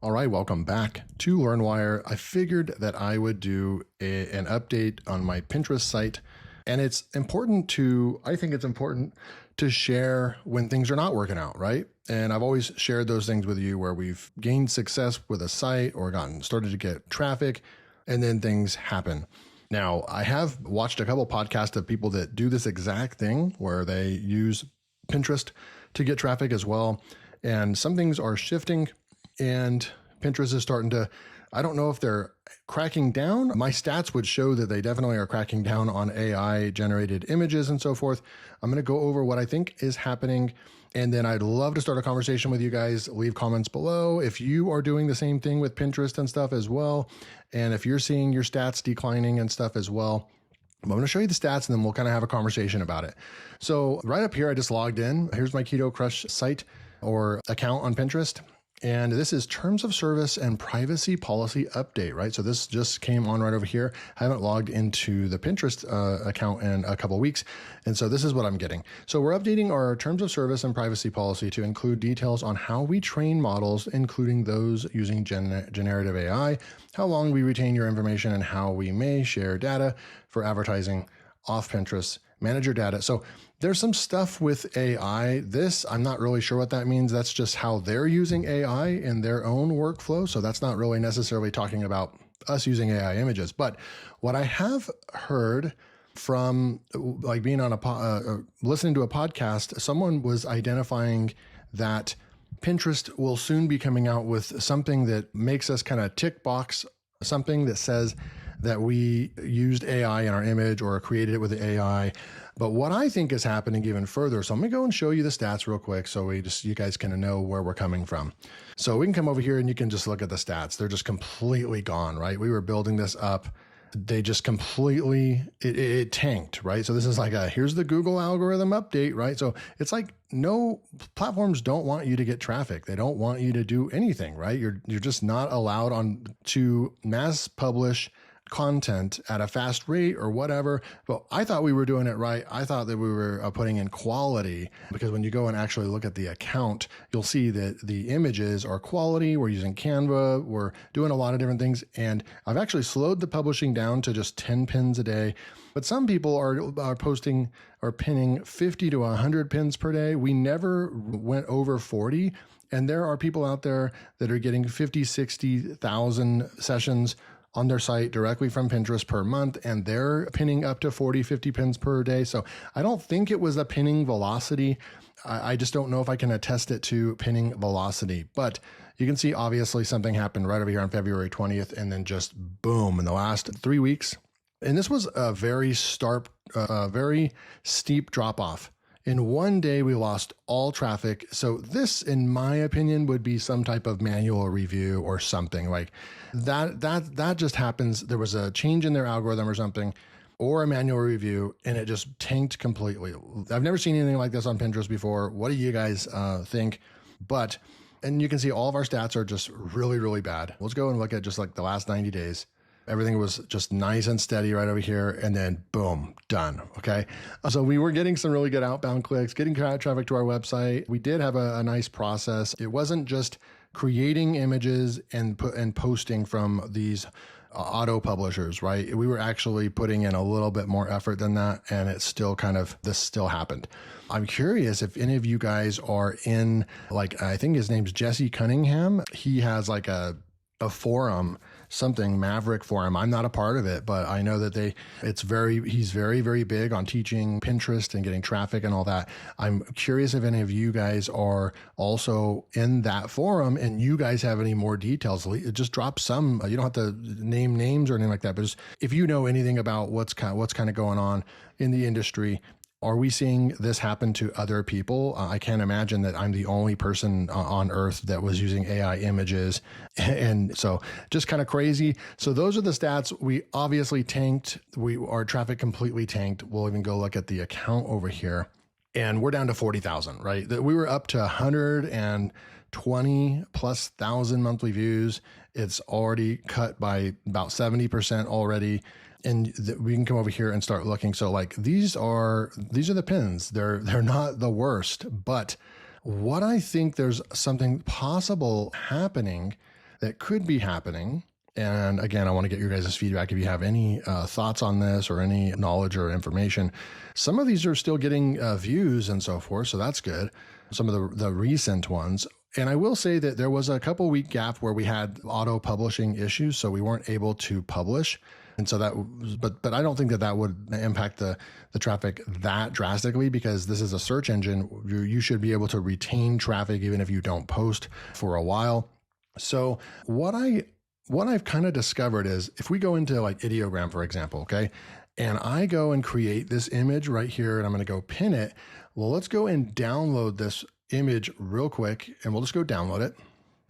All right, welcome back to LearnWire. I figured that I would do an update on my Pinterest site. And I think it's important to share when things are not working out, right? And I've always shared those things with you where we've gained success with a site or started to get traffic, and then things happen. Now, I have watched a couple podcasts of people that do this exact thing where they use Pinterest to get traffic as well. And some things are shifting. And Pinterest is starting to, I don't know if they're cracking down. My stats would show that they definitely are cracking down on AI generated images and so forth. I'm going to go over what I think is happening. And then I'd love to start a conversation with you guys. Leave comments below if you are doing the same thing with Pinterest and stuff as well. And if you're seeing your stats declining and stuff as well. I'm going to show you the stats and then we'll kind of have a conversation about it. So right up here, I just logged in. Here's my Keto Crush site or account on Pinterest. And this is terms of service and privacy policy update, right? So this just came on right over here. I haven't logged into the Pinterest account in a couple of weeks. And so this is what I'm getting. So we're updating our terms of service and privacy policy to include details on how we train models, including those using generative AI, how long we retain your information, and how we may share data for advertising off Pinterest, manage your data. So there's some stuff with AI. I'm not really sure what that means. That's just how they're using AI in their own workflow. So that's not really necessarily talking about us using AI images. But what I have heard from like being on listening to a podcast, someone was identifying that Pinterest will soon be coming out with something that makes us kind of tick box something that says that we used AI in our image or created it with the AI. But what I think is happening even further, so I'm going to go and show you the stats real quick so you guys can know where we're coming from. So we can come over here and you can just look at the stats. They're just completely gone, right? We were building this up. They just completely, it tanked, right? So this is like here's the Google algorithm update, right? So it's like no platforms don't want you to get traffic. They don't want you to do anything, right? You're just not allowed to mass publish content at a fast rate or whatever. But I thought we were doing it right. I thought that we were putting in quality, because when you go and actually look at the account, you'll see that the images are quality. We're using Canva. We're doing a lot of different things. And I've actually slowed the publishing down to just 10 pins a day. But some people are posting or pinning 50 to 100 pins per day. We never went over 40. And there are people out there that are getting 50, 60,000 sessions on their site directly from Pinterest per month, and they're pinning up to 40, 50 pins per day. So I don't think it was a pinning velocity. I just don't know if I can attest it to pinning velocity. But you can see obviously something happened right over here on February 20th, and then just boom in the last 3 weeks. And this was a very very steep drop off. In one day, we lost all traffic. So this, in my opinion, would be some type of manual review or something like that. That just happens. There was a change in their algorithm or something, or a manual review, and it just tanked completely. I've never seen anything like this on Pinterest before. What do you guys think? And you can see all of our stats are just really, really bad. Let's go and look at just like the last 90 days. Everything was just nice and steady right over here. And then boom, done. Okay. So we were getting some really good outbound clicks, getting traffic to our website. We did have a nice process. It wasn't just creating images and posting from these auto publishers, right? We were actually putting in a little bit more effort than that. And it's still this still happened. I'm curious if any of you guys are in, I think his name's Jesse Cunningham. He has like a forum, something Maverick forum. I'm not a part of it, but I know that he's very, very big on teaching Pinterest and getting traffic and all that. I'm curious if any of you guys are also in that forum and you guys have any more details. Just drop some, you don't have to name names or anything like that, but just, if you know anything about what's kind of going on in the industry. Are we seeing this happen to other people? I can't imagine that I'm the only person on earth that was using AI images. And so just kind of crazy. So those are the stats. We obviously tanked. Our traffic completely tanked. We'll even go look at the account over here. And we're down to 40,000, right? We were up to 120 plus thousand monthly views. It's already cut by about 70% already. And we can come over here and start looking. So these are the pins. They're not the worst, but what I think there's something possible happening that could be happening. And again, I want to get your guys' feedback if you have any thoughts on this or any knowledge or information. Some of these are still getting views and so forth, so that's good. Some of the recent ones. And I will say that there was a couple week gap where we had auto publishing issues, so we weren't able to publish. And so but I don't think that would impact the traffic that drastically, because this is a search engine. You should be able to retain traffic even if you don't post for a while. So what I've kind of discovered is if we go into like ideogram, for example, okay, and I go and create this image right here and I'm going to go pin it. Well, let's go and download this image real quick and we'll just go download it.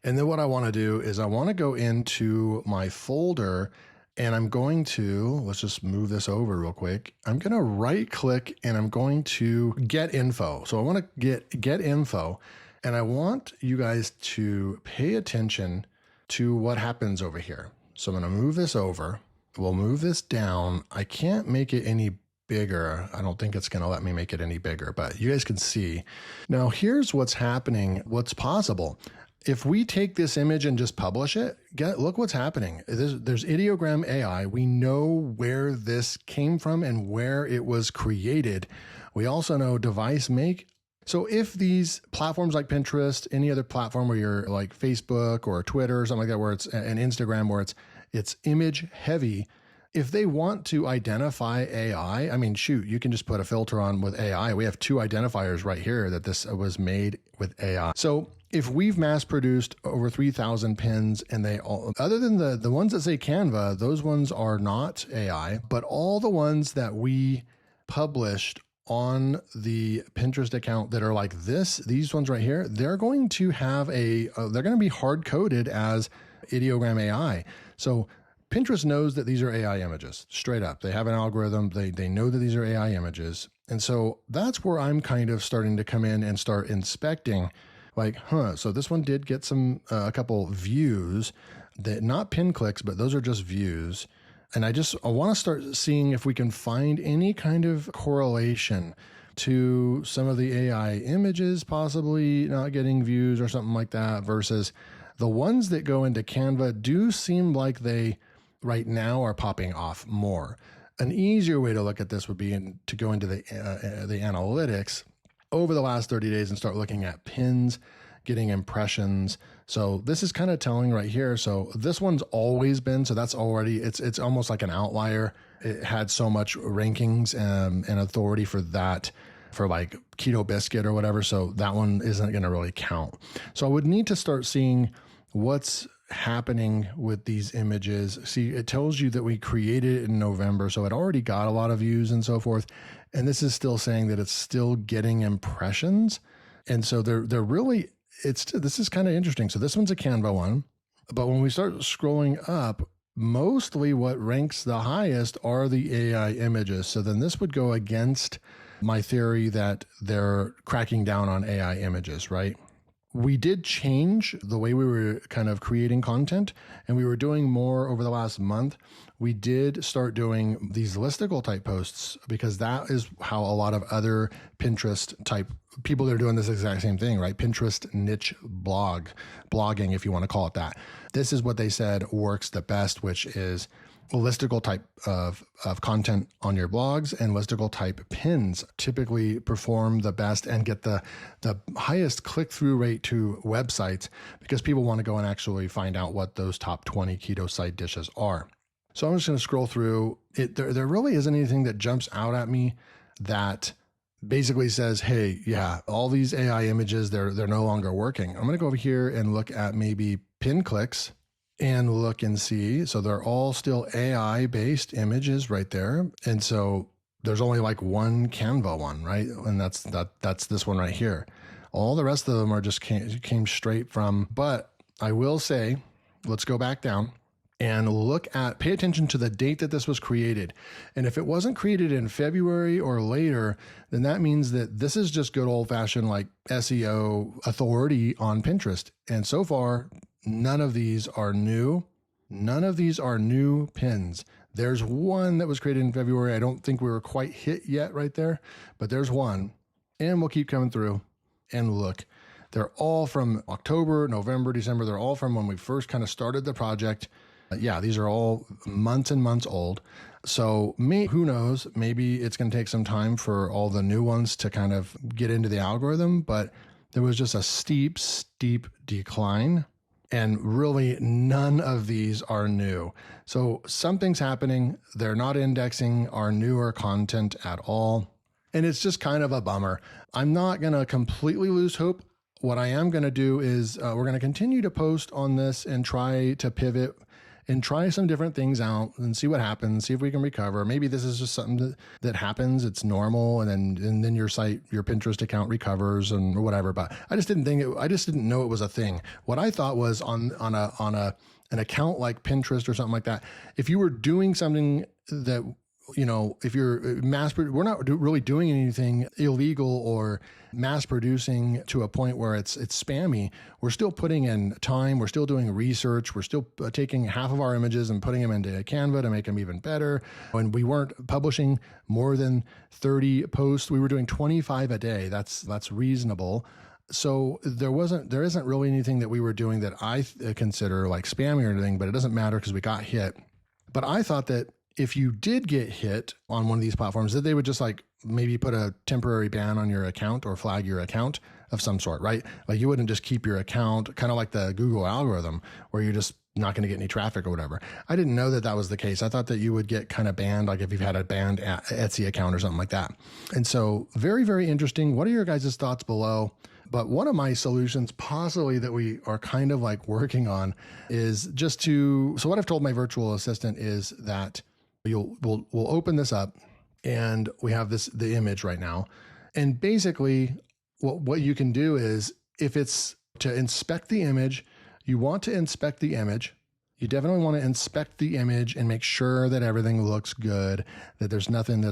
And then what I want to do is I want to go into my folder and I'm going to, let's just move this over real quick. I'm going to right click and I'm going to get info. So I want to get info, and I want you guys to pay attention to what happens over here. So I'm going to move this over. We'll move this down. I can't make it any bigger. I don't think it's going to let me make it any bigger, but you guys can see. Now here's what's happening, what's possible. If we take this image and just publish it, look what's happening. There's ideogram AI. We know where this came from and where it was created. We also know device make. So if these platforms like Pinterest, any other platform where you're like Facebook or Twitter or something like that, where it's an Instagram where it's image heavy, if they want to identify AI, I mean, shoot, you can just put a filter on with AI. We have 2 identifiers right here that this was made with AI. So if we've mass produced over 3,000 pins and they all, other than the ones that say Canva, those ones are not AI, but all the ones that we published on the Pinterest account that are like these ones right here, they're going to have they're going to be hard coded as ideogram AI. So Pinterest knows that these are AI images, straight up. They have an algorithm. They know that these are AI images. And so that's where I'm kind of starting to come in and start inspecting, like, so this one did get a couple views, that not pin clicks, but those are just views. And I want to start seeing if we can find any kind of correlation to some of the AI images possibly not getting views or something like that, versus the ones that go into Canva do seem like they right now are popping off more. An easier way to look at this would be to go into the analytics over the last 30 days and start looking at pins, getting impressions. So this is kind of telling right here. So this one's always been, so that's already, it's almost like an outlier. It had so much rankings and authority for that, for like Keto Biscuit or whatever. So that one isn't going to really count. So I would need to start seeing what's happening with these images. See, it tells you that we created it in November, so it already got a lot of views and so forth. And this is still saying that it's still getting impressions. And so they're really, this is kind of interesting. So this one's a Canva one, but when we start scrolling up, mostly what ranks the highest are the AI images. So then this would go against my theory that they're cracking down on AI images, right? We did change the way we were kind of creating content, and we were doing more over the last month. We did start doing these listicle type posts, because that is how a lot of other Pinterest type people that are doing this exact same thing, right? Pinterest niche blogging, if you want to call it that. This is what they said works the best, which is listicle type of content on your blogs, and listicle type pins typically perform the best and get the highest click-through rate to websites, because people want to go and actually find out what those top 20 keto side dishes are. So I'm just going to scroll through it. There really isn't anything that jumps out at me that basically says, hey, yeah, all these AI images, they're no longer working. I'm going to go over here and look at maybe pin clicks and look and see. So they're all still AI based images right there. And so there's only like one Canva one, right? And that's this one right here. All the rest of them are just came straight from, but I will say, let's go back down and pay attention to the date that this was created. And if it wasn't created in February or later, then that means that this is just good old fashioned like SEO authority on Pinterest. And so far, none of these are new. None of these are new pins. There's one that was created in February. I don't think we were quite hit yet right there, but there's one. And we'll keep coming through and look. They're all from October, November, December. They're all from when we first kind of started the project. Yeah, these are all months and months old. So who knows, maybe it's going to take some time for all the new ones to kind of get into the algorithm, but there was just a steep decline. And really none of these are new. So something's happening. They're not indexing our newer content at all. And it's just kind of a bummer. I'm not going to completely lose hope. What I am going to do is we're going to continue to post on this and try to pivot and try some different things out and see what happens, see if we can recover. Maybe this is just something that happens. It's normal. And then your site, your Pinterest account recovers and whatever. But I just didn't know it was a thing. What I thought was on an account like Pinterest or something like that, if you were doing something that, if you're we're not really doing anything illegal or mass producing to a point where it's spammy. We're still putting in time. We're still doing research. We're still taking half of our images and putting them into Canva to make them even better. When we weren't publishing more than 30 posts, we were doing 25 a day. That's reasonable. So there isn't really anything that we were doing that I consider like spammy or anything, but it doesn't matter because we got hit. But I thought that if you did get hit on one of these platforms, that they would just like maybe put a temporary ban on your account or flag your account of some sort, right? Like you wouldn't just keep your account, kind of like the Google algorithm where you're just not going to get any traffic or whatever. I didn't know that was the case. I thought that you would get kind of banned, like if you've had a banned Etsy account or something like that. And so very, very interesting. What are your guys' thoughts below? But one of my solutions possibly that we are kind of like working on is just so what I've told my virtual assistant is that we'll open this up and we have the image right now. And basically what you can do is if it's to inspect the image, you want to inspect the image. You definitely want to inspect the image and make sure that everything looks good, that there's nothing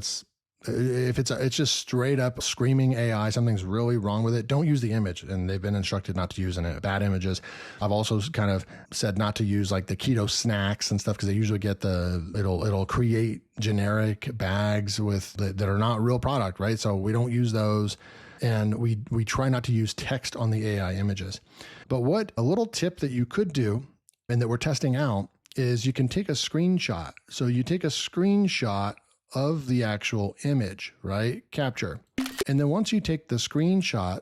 if it's just straight up screaming AI, something's really wrong with it, don't use the image. And they've been instructed not to use bad images. I've also kind of said not to use like the keto snacks and stuff because they usually get it'll create generic bags that are not real product, right? So we don't use those. And we try not to use text on the AI images. But a little tip that you could do and that we're testing out is you can take a screenshot. So you take a screenshot of the actual image, right? Capture. And then once you take the screenshot,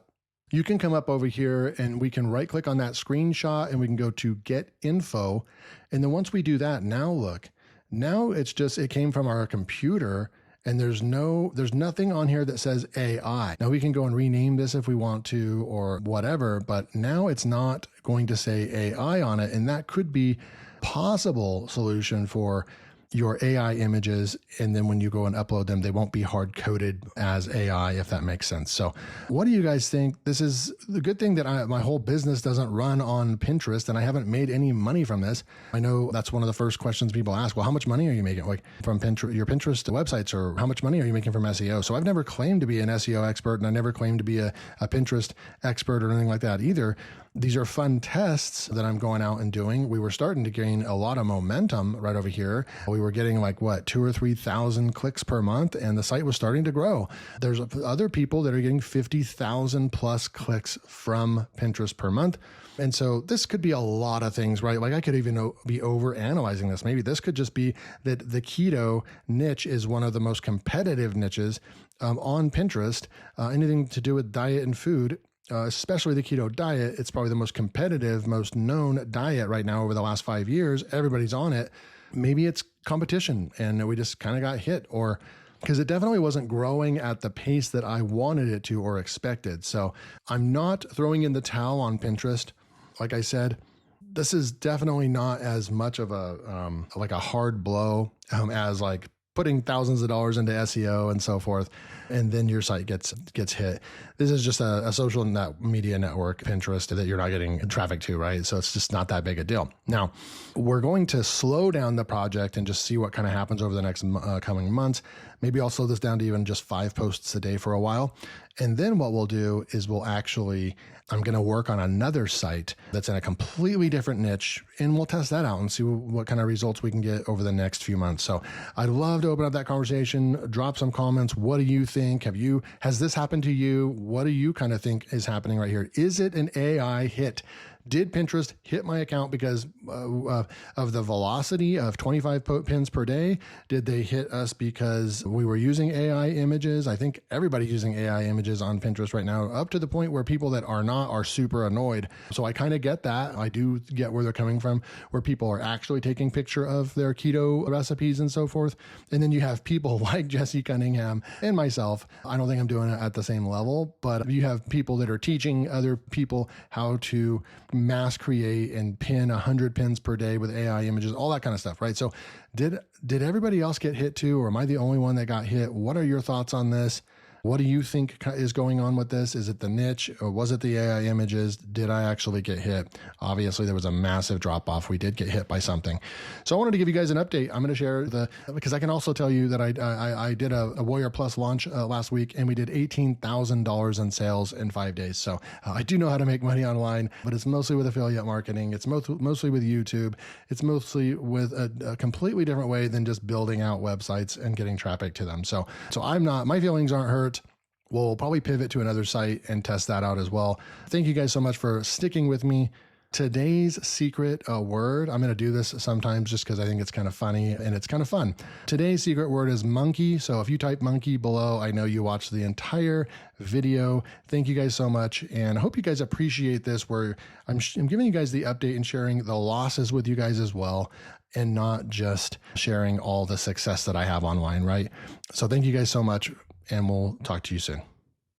you can come up over here and we can right click on that screenshot and we can go to get info. And then once we do that, now it came from our computer and there's nothing on here that says AI. Now we can go and rename this if we want to or whatever, but now it's not going to say AI on it. And that could be a possible solution for your AI images, and then when you go and upload them, they won't be hard-coded as AI, if that makes sense. So what do you guys think? This is the good thing that my whole business doesn't run on Pinterest, and I haven't made any money from this. I know that's one of the first questions people ask. Well, how much money are you making from your Pinterest websites, or how much money are you making from SEO? So I've never claimed to be an SEO expert, and I never claimed to be a Pinterest expert or anything like that either. These are fun tests that I'm going out and doing. We were starting to gain a lot of momentum right over here. We were getting 2,000 or 3,000 clicks per month, and the site was starting to grow. There's other people that are getting 50,000 plus clicks from Pinterest per month. And so this could be a lot of things, right? Like I could even be over analyzing this. Maybe this could just be that the keto niche is one of the most competitive niches on Pinterest. Anything to do with diet and food, especially the keto diet, it's probably the most competitive, most known diet right now over the last 5 years. Everybody's on it. Maybe it's competition and we just kind of got hit, or because it definitely wasn't growing at the pace that I wanted it to or expected. So I'm not throwing in the towel on Pinterest. Like I said, this is definitely not as much of a hard blow as like putting thousands of dollars into SEO and so forth, and then your site gets hit. This is just a social media network, Pinterest, that you're not getting traffic to, right? So it's just not that big a deal. Now, we're going to slow down the project and just see what kind of happens over the next coming months. Maybe I'll slow this down to even just 5 posts a day for a while. And then what we'll do is I'm going to work on another site that's in a completely different niche, and we'll test that out and see what kind of results we can get over the next few months. So I'd love to open up that conversation, drop some comments. What do you think? Has this happened to you? What do you kind of think is happening right here? Is it an AI hit? Did Pinterest hit my account because of the velocity of 25 pins per day? Did they hit us because we were using AI images? I think everybody's using AI images on Pinterest right now, up to the point where people that are not are super annoyed. So I kind of get that. I do get where they're coming from, where people are actually taking picture of their keto recipes and so forth. And then you have people like Jesse Cunningham and myself. I don't think I'm doing it at the same level, but you have people that are teaching other people how to mass create and pin 100 pins per day with AI images, all that kind of stuff, right? So did everybody else get hit too, or am I the only one that got hit? What are your thoughts on this? What do you think is going on with this? Is it the niche, or was it the AI images? Did I actually get hit? Obviously, there was a massive drop off. We did get hit by something. So I wanted to give you guys an update. I'm going to share because I can also tell you that I did a Warrior Plus launch last week, and we did $18,000 in sales in 5 days. So I do know how to make money online, but it's mostly with affiliate marketing. It's mostly with YouTube. It's mostly with a completely different way than just building out websites and getting traffic to them. So my feelings aren't hurt. We'll probably pivot to another site and test that out as well. Thank you guys so much for sticking with me. Today's secret word, I'm going to do this sometimes just because I think it's kind of funny and it's kind of fun. Today's secret word is monkey. So if you type monkey below, I know you watched the entire video. Thank you guys so much. And I hope you guys appreciate this, where I'm giving you guys the update and sharing the losses with you guys as well, and not just sharing all the success that I have online, right? So thank you guys so much, and we'll talk to you soon.